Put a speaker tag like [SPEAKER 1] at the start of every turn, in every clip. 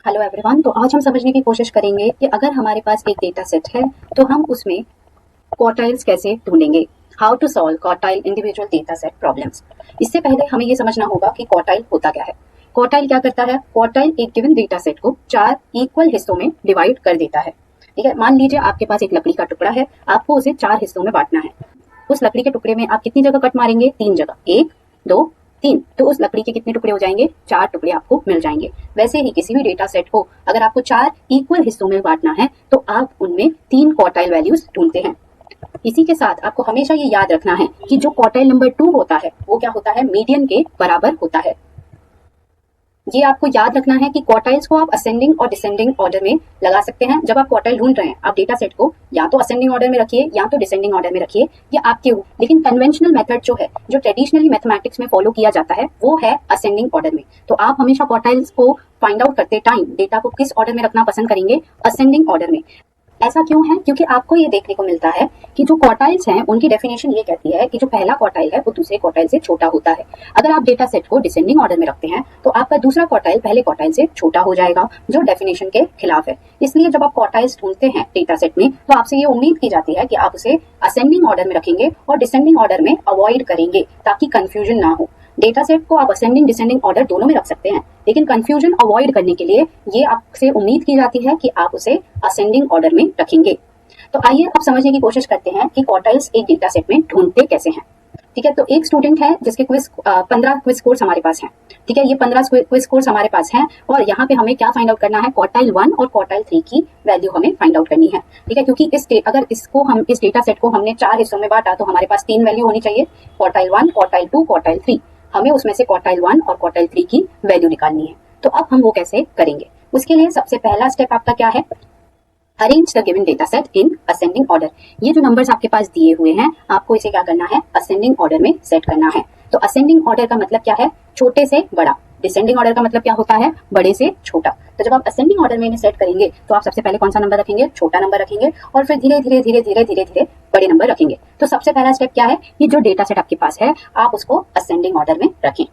[SPEAKER 1] Hello everyone. तो आज हम समझने की कोशिश करेंगे कि अगर हमारे पास एक डेटा सेट है तो हम उसमें क्वार्टाइल्स कैसे ढूंढेंगे। How to solve quartile individual data set problems. इससे पहले हमें ये समझना होगा कि क्वार्टाइल होता क्या है। क्वार्टाइल क्या करता है? क्वार्टाइल एक गिवन डेटा सेट को 4 इक्वल हिस्सों में डिवाइड कर देता है। ठीक है, मान लीजिए आपके पास एक लकड़ी का टुकड़ा है, आपको उसे 4 हिस्सों में बांटना है। उस लकड़ी के टुकड़े में आप कितनी जगह कट मारेंगे? 3 जगह, 1 2 3। तो उस लकड़ी के कितने टुकड़े हो जाएंगे? 4 टुकड़े आपको मिल जाएंगे। वैसे ही किसी भी डेटा सेट को अगर आपको 4 इक्वल हिस्सों में बांटना है तो आप उनमें 3 क्वार्टाइल वैल्यूज ढूंढते हैं। इसी के साथ आपको हमेशा ये याद रखना है कि जो क्वार्टाइल नंबर 2 होता है वो क्या होता है? मीडियन के बराबर होता है। ये आपको याद रखना है कि क्वार्टाइल्स को आप असेंडिंग और डिसेंडिंग ऑर्डर में लगा सकते हैं। जब आप क्वार्टाइल ढूंढ रहे हैं, आप डेटा सेट को या तो असेंडिंग ऑर्डर में रखिए या तो डिसेंडिंग ऑर्डर में रखिए, ये आपके हो। लेकिन कन्वेंशनल मेथड जो है, जो ट्रेडिशनली मैथमेटिक्स में फॉलो किया जाता है, वो है असेंडिंग ऑर्डर में। तो आप हमेशा क्वार्टाइल्स को फाइंड आउट करते टाइम डेटा को किस ऑर्डर में रखना पसंद करेंगे? असेंडिंग ऑर्डर में। ऐसा क्यों है? क्योंकि आपको ये देखने को मिलता है कि जो क्वार्टाइल्स हैं उनकी डेफिनेशन ये कहती है कि जो पहला क्वार्टाइल है वो दूसरे क्वार्टाइल से छोटा होता है। अगर आप डेटा सेट को डिसेंडिंग ऑर्डर में रखते हैं तो आपका दूसरा क्वार्टाइल पहले क्वार्टाइल से छोटा हो जाएगा, जो डेफिनेशन के खिलाफ है। इसलिए जब आप क्वार्टाइल्स ढूंढते हैं डेटा सेट में तो आपसे ये उम्मीद की जाती है कि आप उसे असेंडिंग ऑर्डर में रखेंगे और डिसेंडिंग ऑर्डर में अवॉइड करेंगे, ताकि कंफ्यूजन ना हो। डेटा सेट को आप असेंडिंग डिसेंडिंग ऑर्डर दोनों में रख सकते हैं, लेकिन कंफ्यूजन अवॉइड करने के लिए ये आपसे उम्मीद की जाती है कि आप उसे असेंडिंग ऑर्डर में रखेंगे। तो आइए अब समझने की कोशिश करते हैं कि क्वार्टाइल्स एक डेटा सेट में ढूंढते कैसे हैं। ठीक है, तो एक स्टूडेंट है जिसके 15 क्विज कोर्स हमारे पास हैं। ठीक है, ये 15 क्विज कोर्स हमारे पास हैं और यहाँ पे हमें क्या फाइंड आउट करना है? क्वार्टाइल 1 और क्वार्टाइल 3 की वैल्यू हमें फाइंड आउट करनी है। ठीक है, क्योंकि अगर इस डेटा सेट को हमने 4 हिस्सों में बांटा तो हमारे पास 3 वैल्यू होनी चाहिए, क्वार्टाइल 1, क्वार्टाइल 2, क्वार्टाइल 3। हमें उसमें से क्वार्टाइल 1 और क्वार्टाइल 3 की वैल्यू निकालनी है। तो अब हम वो कैसे करेंगे? उसके लिए सबसे पहला स्टेप आपका क्या है? Arrange the given data set in ascending order. ये जो नंबर्स आपके पास दिए हुए हैं, आपको इसे क्या करना है? असेंडिंग ऑर्डर में सेट करना है। तो असेंडिंग ऑर्डर का मतलब क्या है? छोटे से बड़ा। डिसेंडिंग ऑर्डर का मतलब क्या होता है? बड़े से छोटा। तो जब आप असेंडिंग ऑर्डर में इन्हें सेट करेंगे तो आप सबसे पहले कौन सा नंबर रखेंगे? छोटा नंबर रखेंगे और फिर धीरे धीरे धीरे धीरे धीरे धीरे बड़े नंबर रखेंगे। तो सबसे पहला स्टेप क्या है? ये जो डेटा सेट आपके पास है, आप उसको असेंडिंग ऑर्डर में रखें।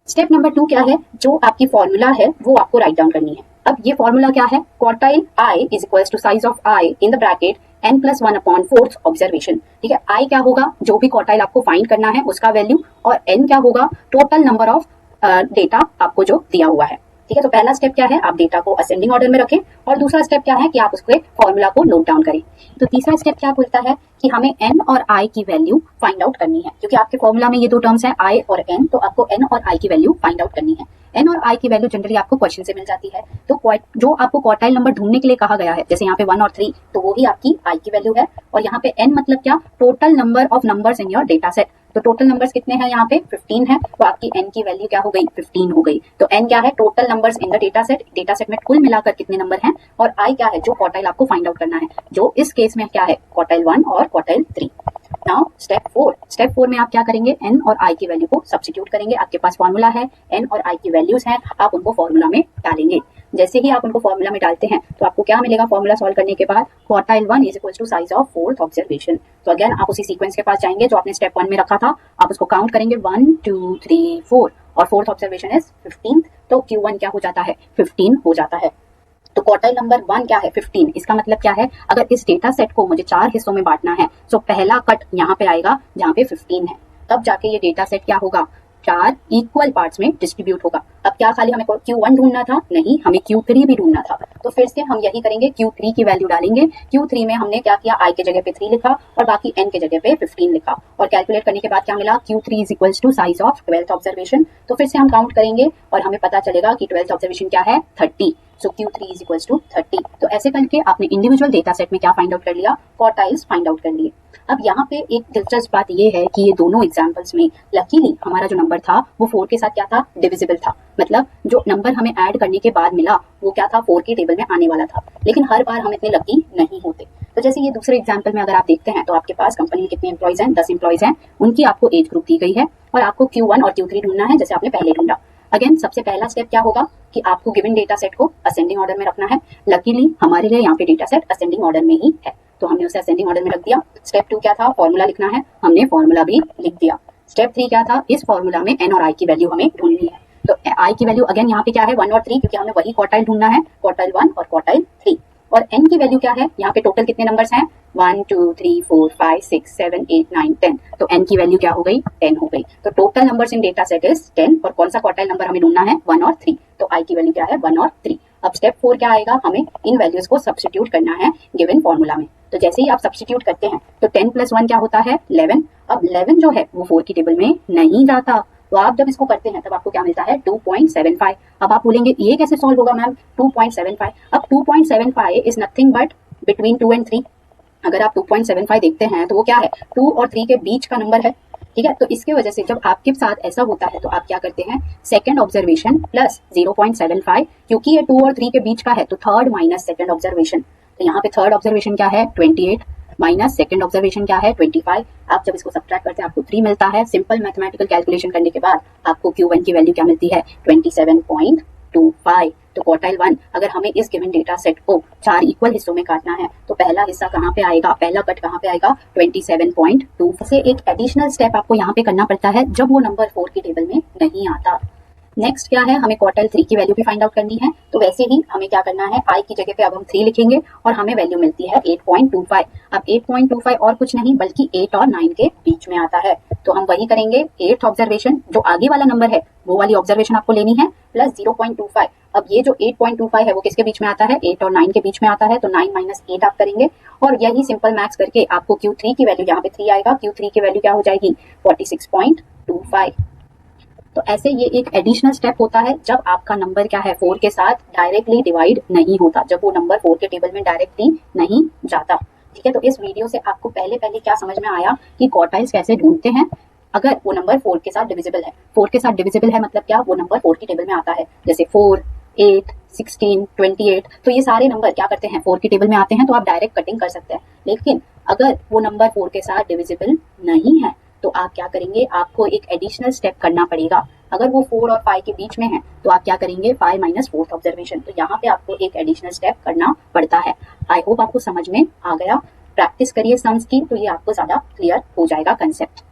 [SPEAKER 1] स्टेप नंबर 2 क्या है? जो आपकी फॉर्मूला है वो आपको राइट डाउन करनी है। अब ये फॉर्मूला क्या है? Quartile I is equal to size of I in the bracket n+1 upon fourth observation. ठीक है, आई क्या होगा? जो भी क्वार्टाइल आपको फाइंड करना है उसका वैल्यू, और n क्या होगा? टोटल नंबर ऑफ डेटा आपको जो दिया हुआ है। ठीक है, तो पहला स्टेप क्या है? आप डेटा को असेंडिंग ऑर्डर में रखें, और दूसरा स्टेप क्या है कि आप उसके फॉर्मूला को नोट डाउन करें। तो तीसरा स्टेप क्या बोलता है कि हमें n और i की वैल्यू फाइंड आउट करनी है, क्योंकि आपके फॉर्मूला में ये दो टर्म्स हैं i और n, तो आपको n और i की वैल्यू फाइंड आउट करनी है। n और i की वैल्यू जनरली आपको क्वेश्चन से मिल जाती है। तो जो आपको क्वार्टाइल नंबर ढूंढने के लिए कहा गया है, जैसे यहाँ पे 1 और 3, तो वो ही आपकी i की वैल्यू है। और यहाँ पे n मतलब क्या? Total number of numbers in your data set. तो टोटल नंबर्स कितने हैं? यहाँ पे 15 है, तो आपकी n की वैल्यू क्या हो गई? 15 हो गई। तो n क्या है? Total numbers in the data set. Data set में कुल मिलाकर कितने नंबर हैं, और i क्या है? जो क्वार्टाइल आपको फाइंड आउट करना है, जो इस केस में क्या है? क्वार्टाइल 1 और क्वार्टाइल 3। नाउ स्टेप 4 में आप क्या करेंगे? n और i की वैल्यू को सब्स्टिट्यूट करेंगे। आपके पास फॉर्मूला है, n और i की वैल्यूज हैं, आप उनको फॉर्मूला में डालेंगे। जैसे ही आप उनको फॉर्मूला में डालते हैं तो आपको क्या मिलेगा? फॉर्मूला सॉल्व करने के बाद quartile 1 is equal to size of fourth observation. तो अगेन आप उसी सीक्वेंस के पास जाएंगे जो आपने स्टेप 1 में रखा था, आप उसको काउंट करेंगे 1 2 3 4, और फोर्थ ऑब्जर्वेशन इज 15, तो Q1 क्या हो जाता है? 15 हो जाता है। तो क्वार्टाइल नंबर 1 क्या है? 15। इसका मतलब क्या है? अगर इस डेटा सेट को मुझे 4 हिस्सों में बांटना है तो पहला कट यहाँ पे आएगा जहाँ पे 15 है, तब जाके ये डेटा सेट क्या होगा? 4 इक्वल पार्ट्स में डिस्ट्रीब्यूट होगा। अब क्या खाली हमें Q1 ढूंढना था? नहीं, हमें Q3 भी ढूंढना था। तो फिर से हम यही करेंगे, Q3 की वैल्यू डालेंगे। Q3 में हमने क्या किया? i के जगह पे 3 लिखा और बाकी n के जगह पे 15 लिखा, और कैलकुलेट करने के बाद क्या मिला? Q3 is equal to size of 12th observation. तो फिर से हम काउंट करेंगे और हमें पता चलेगा कि 12th ऑब्जर्वेशन क्या है? 30। सो Q3 इज इक्वल टू 30। तो ऐसे करके आपने इंडिविजुअल डेटा सेट में क्या फाइंड आउट कर लिया? क्वार्टाइल्स फाइंड आउट कर लिए। अब यहाँ पे एक दिलचस्प बात ये है कि ये दोनों एग्जाम्पल्स में लकीली हमारा जो नंबर था वो 4 के साथ क्या था? डिविजिबल था। मतलब जो नंबर हमें ऐड करने के बाद मिला वो क्या था? 4 के टेबल में आने वाला था। लेकिन हर बार हम इतने लकी नहीं होते। तो जैसे ये दूसरे एग्जाम्पल में अगर आप देखते हैं तो आपके पास कंपनी में कितने एम्प्लॉइज हैं? 10 एम्प्लॉइज हैं। उनकी आपको एज ग्रुप दी गई है और आपको Q1 और Q3 ढूंढना है, जैसे आपने पहले ढूंढा। अगेन सबसे पहला स्टेप क्या होगा कि आपको गिवन डेटा सेट को असेंडिंग ऑर्डर में रखना है। लकीली हमारे लिए यहाँ पे डेटा सेट असेंडिंग ऑर्डर में ही है, तो हमने उसे असेंडिंग ऑर्डर में रख दिया। स्टेप 2 क्या था? फॉर्मूला लिखना है, हमने फॉर्मूला भी लिख दिया। स्टेप 3 क्या था? इस फॉर्मूला में n और i की वैल्यू हमें ढूंढनी है। तो आई की वैल्यू अगेन यहाँ पे क्या है 1 और 3, क्योंकि हमें वही क्वार्टाइल ढूंढना है, क्वार्टाइल 1 और क्वार्टाइल 3। और एन की वैल्यू क्या है, यहाँ पे टोटल कितने नंबर्स हैं 1 2 3 4 5 6 7 8 9 10, तो एन की वैल्यू क्या हो गई 10 हो गई। तो total numbers in data set is 10, और कौन सा क्वार्टाइल नंबर हमें ढूंढना है 1 और 3, तो आई की वैल्यू क्या है 1 और 3। अब स्टेप 4 क्या आएगा, हमें इन वैल्यूज को सब्स्टिट्यूट करना है गिवन फॉर्मूला में। तो जैसे ही आप सब्स्टिट्यूट करते हैं तो 10 + 1 क्या होता है 11। अब 11 जो है वो 4 की टेबल में नहीं जाता, तो आप जब इसको करते हैं तब आपको क्या मिलता है 2.75। अब आप बोलेंगे ये कैसे सॉल्व होगा मैम 2.75। अब 2.75 is nothing but between 2 and 3। अगर आप 2.75 देखते हैं तो वो क्या है 2 और 3 के बीच का नंबर है, ठीक है। तो इसके वजह से जब आपके साथ ऐसा होता है तो आप क्या करते हैं सेकंड ऑब्जर्वेशन प्लस 0.75, क्योंकि ये 2 और 3 के बीच का है तो थर्ड माइनस सेकंड ऑब्जर्वेशन। तो यहाँ पे थर्ड ऑब्जर्वेशन क्या है 28 माइनस सेकंड ऑब्जर्वेशन क्या है 25। आप जब इसको सब्ट्रैक्ट करते हैं आपको 3 मिलता है। सिंपल मैथमेटिकल कैलकुलेशन करने के बाद आपको Q1 की वैल्यू क्या मिलती है 27.25। तो क्वार्टाइल 1 अगर हमें इस गिवन डेटा सेट को 4 इक्वल हिस्सों में काटना है तो पहला हिस्सा कहाँ पे आएगा, पहला कट कहाँ पे आएगा 27.2 से। एक एडिशनल स्टेप आपको यहाँ पे करना पड़ता है जब वो नंबर 4 की टेबल में नहीं आता। नेक्स्ट क्या है, हमें क्वार्टाइल 3 की वैल्यू भी फाइंड आउट करनी है। तो वैसे ही हमें क्या करना है, आई की जगह पे अब हम 3 लिखेंगे और हमें वैल्यू मिलती है 8.25। अब 8.25 और कुछ नहीं बल्कि 8 और 9 के बीच में आता है, तो हम वही करेंगे 8th ऑब्जर्वेशन जो आगे वाला नंबर है वो वाली ऑब्जर्वेशन आपको लेनी है प्लस 0.25। अब ये जो 8.25 है वो किसके बीच में आता है 8 और 9 के बीच में आता है, तो 9 - 8 आप करेंगे और यही सिंपल मैथ्स करके आपको Q3 की वैल्यू, यहाँ पे 3 आएगा, Q3 की वैल्यू क्या हो जाएगी 46.25। तो ऐसे ये एक एडिशनल स्टेप होता है जब आपका नंबर क्या है 4 के साथ डायरेक्टली डिवाइड नहीं होता, जब वो नंबर 4 के टेबल में डायरेक्टली नहीं जाता, ठीक है। तो इस वीडियो से आपको पहले क्या समझ में आया कि क्वार्टाइल्स कैसे ढूंढते हैं अगर वो नंबर 4 के साथ डिविजिबल है। 4 के साथ डिविजिबल है मतलब क्या, वो नंबर 4 की टेबल में आता है, जैसे 4 8 16 28। तो ये सारे नंबर क्या करते हैं 4 की टेबल में आते हैं, तो आप डायरेक्ट कटिंग कर सकते हैं। लेकिन अगर वो नंबर 4 के साथ डिविजिबल नहीं है तो आप क्या करेंगे, आपको एक एडिशनल स्टेप करना पड़ेगा। अगर वो 4 और 5 के बीच में है तो आप क्या करेंगे 5 - 4th ऑब्जर्वेशन, तो यहाँ पे आपको एक एडिशनल स्टेप करना पड़ता है। आई होप आपको समझ में आ गया। प्रैक्टिस करिए सम्स की तो ये आपको ज्यादा क्लियर हो जाएगा कंसेप्ट।